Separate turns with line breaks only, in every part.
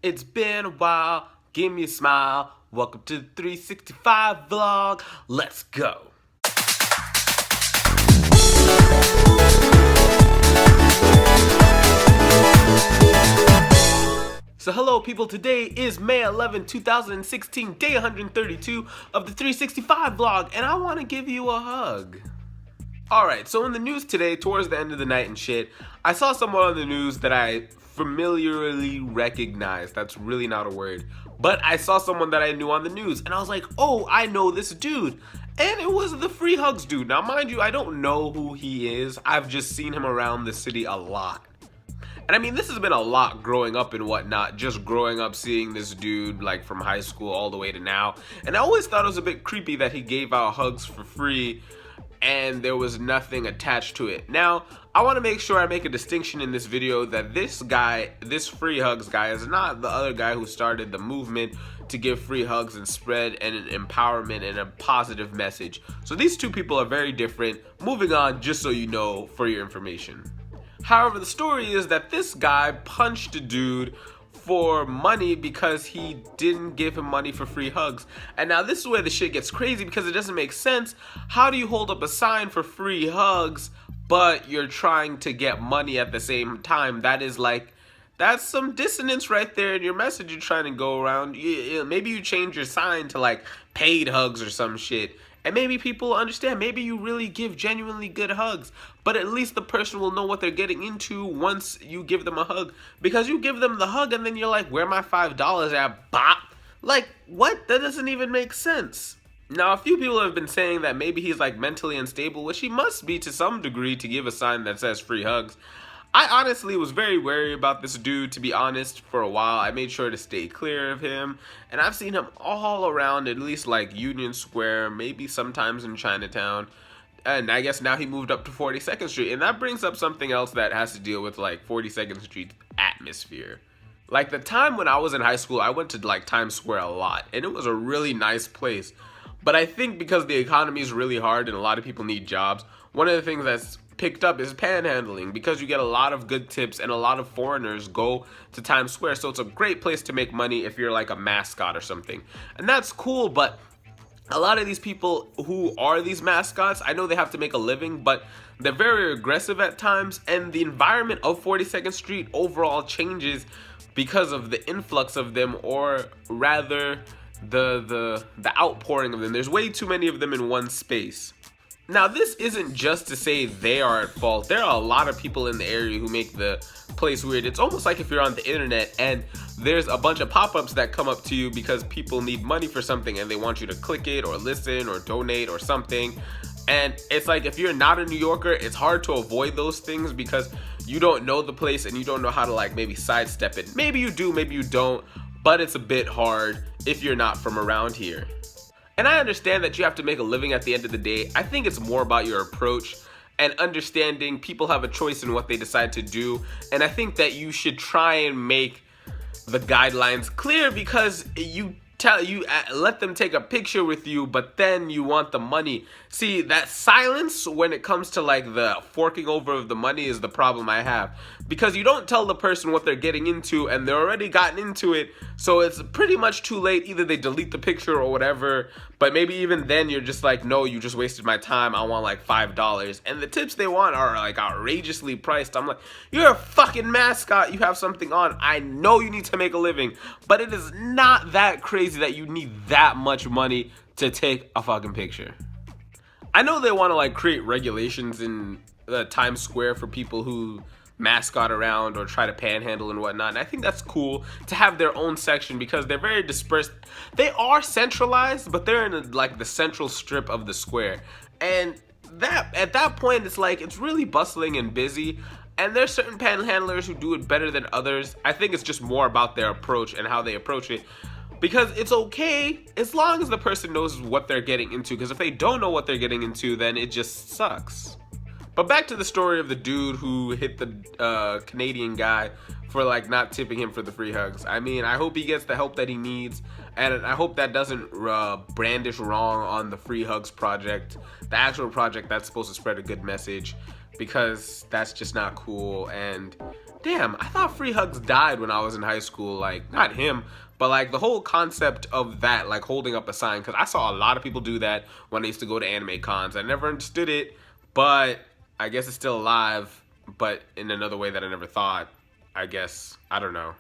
It's been a while, give me a smile. Welcome to the 365 vlog. Let's go. So hello people, today is May 11, 2016, day 132 of the 365 vlog, and I want to give you a hug. Alright, so in the news today, towards the end of the night and shit, I saw someone on the news that I familiarly recognized. That's really not a word. But I saw someone that I knew on the news, and I was like, oh, I know this dude. And it was the Free Hugs dude. Now, mind you, I don't know who he is. I've just seen him around the city a lot. And I mean, this has been a lot growing up and whatnot, just growing up seeing this dude like from high school all the way to now. And I always thought it was a bit creepy that he gave out hugs for free and there was nothing attached to it. Now, I want to make sure I make a distinction in this video that this guy, this Free Hugs guy, is not the other guy who started the movement to give free hugs and spread an empowerment and a positive message. So these two people are very different. Moving on, just so you know, for your information. However, the story is that this guy punched a dude for money because he didn't give him money for free hugs. And now this is where the shit gets crazy because it doesn't make sense. How do you hold up a sign for free hugs but you're trying to get money at the same time? That's some dissonance right there in your message you're trying to go around. Maybe you change your sign to like paid hugs or some shit. And maybe people understand, maybe you really give genuinely good hugs, but at least the person will know what they're getting into once you give them a hug. Because you give them the hug and then you're like, where my $5 at? Bop! Like, what? That doesn't even make sense. Now, a few people have been saying that maybe he's like mentally unstable, which he must be to some degree to give a sign that says free hugs. I honestly was very wary about this dude, to be honest, for a while. I made sure to stay clear of him, and I've seen him all around, at least like Union Square, maybe sometimes in Chinatown, and I guess now he moved up to 42nd Street, and that brings up something else that has to deal with like 42nd Street's atmosphere. Like the time when I was in high school, I went to like Times Square a lot, and it was a really nice place, but I think because the economy is really hard and a lot of people need jobs, one of the things that's picked up is panhandling, because you get a lot of good tips and a lot of foreigners go to Times Square, so it's a great place to make money if you're like a mascot or something. And that's cool, but a lot of these people who are these mascots, I know they have to make a living, but they're very aggressive at times, and the environment of 42nd Street overall changes because of the influx of them, or rather the outpouring of them. There's way too many of them in one space. Now, this isn't just to say they are at fault. There are a lot of people in the area who make the place weird. It's almost like if you're on the internet and there's a bunch of pop-ups that come up to you because people need money for something and they want you to click it or listen or donate or something. And it's like, if you're not a New Yorker, it's hard to avoid those things because you don't know the place and you don't know how to like maybe sidestep it. Maybe you do, maybe you don't, but it's a bit hard if you're not from around here. And I understand that you have to make a living at the end of the day. I think it's more about your approach and understanding people have a choice in what they decide to do. And I think that you should try and make the guidelines clear, because you let them take a picture with you, but then you want the money. See, that silence when it comes to like the forking over of the money is the problem I have, because you don't tell the person what they're getting into and they're already gotten into it, so it's pretty much too late. Either they delete the picture or whatever, but maybe even then you're just like, no, you just wasted my time, I want like $5, and the tips they want are like outrageously priced. I'm like, you're a fucking mascot, you have something on, I know you need to make a living, but it is not that crazy that you need that much money to take a fucking picture. I know they want to like create regulations in Times Square for people who mascot around or try to panhandle and whatnot, and I think that's cool to have their own section because they're very dispersed. They are centralized, but they're in like the central strip of the square, and that at that point it's like it's really bustling and busy, and there's certain panhandlers who do it better than others. I think it's just more about their approach and how they approach it, because it's okay as long as the person knows what they're getting into, because if they don't know what they're getting into, then it just sucks. But back to the story of the dude who hit the Canadian guy for like not tipping him for the free hugs. I mean, I hope he gets the help that he needs, and I hope that doesn't brandish wrong on the Free Hugs project, the actual project that's supposed to spread a good message, because that's just not cool. And Damn, I thought free hugs died when I was in high school. Like, not him, but like the whole concept of that, like holding up a sign, because I saw a lot of people do that when I used to go to anime cons. I never understood it, but I guess it's still alive, but in another way that I never thought. I guess, I don't know.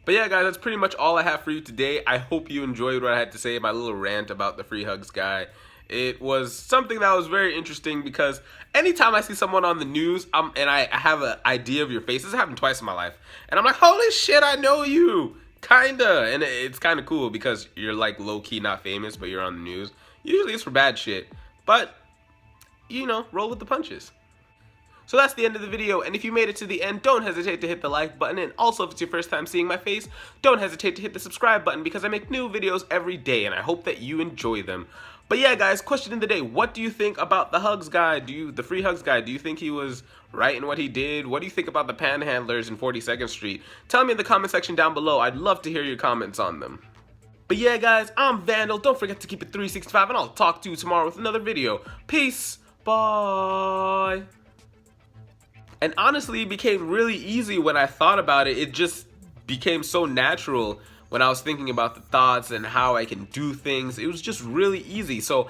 But yeah, guys, that's pretty much all I have for you today. I hope you enjoyed what I had to say, my little rant about the free hugs guy. It was something that was very interesting because anytime I see someone on the news and I have an idea of your face, this happened twice in my life, and I'm like, holy shit, I know you, kinda. And it's kind of cool because you're like low-key not famous, but you're on the news. Usually it's for bad shit, but you know, roll with the punches. So that's the end of the video, and if you made it to the end, don't hesitate to hit the like button, and also if it's your first time seeing my face, don't hesitate to hit the subscribe button because I make new videos every day, and I hope that you enjoy them. But yeah, guys, question of the day, what do you think about the hugs guy? The free hugs guy? Do you think he was right in what he did? What do you think about the panhandlers in 42nd Street? Tell me in the comment section down below. I'd love to hear your comments on them. But yeah, guys, I'm Vandal. Don't forget to keep it 365, and I'll talk to you tomorrow with another video. Peace. Bye. And honestly, it became really easy when I thought about it. It just became so natural when I was thinking about the thoughts and how I can do things. It was just really easy. So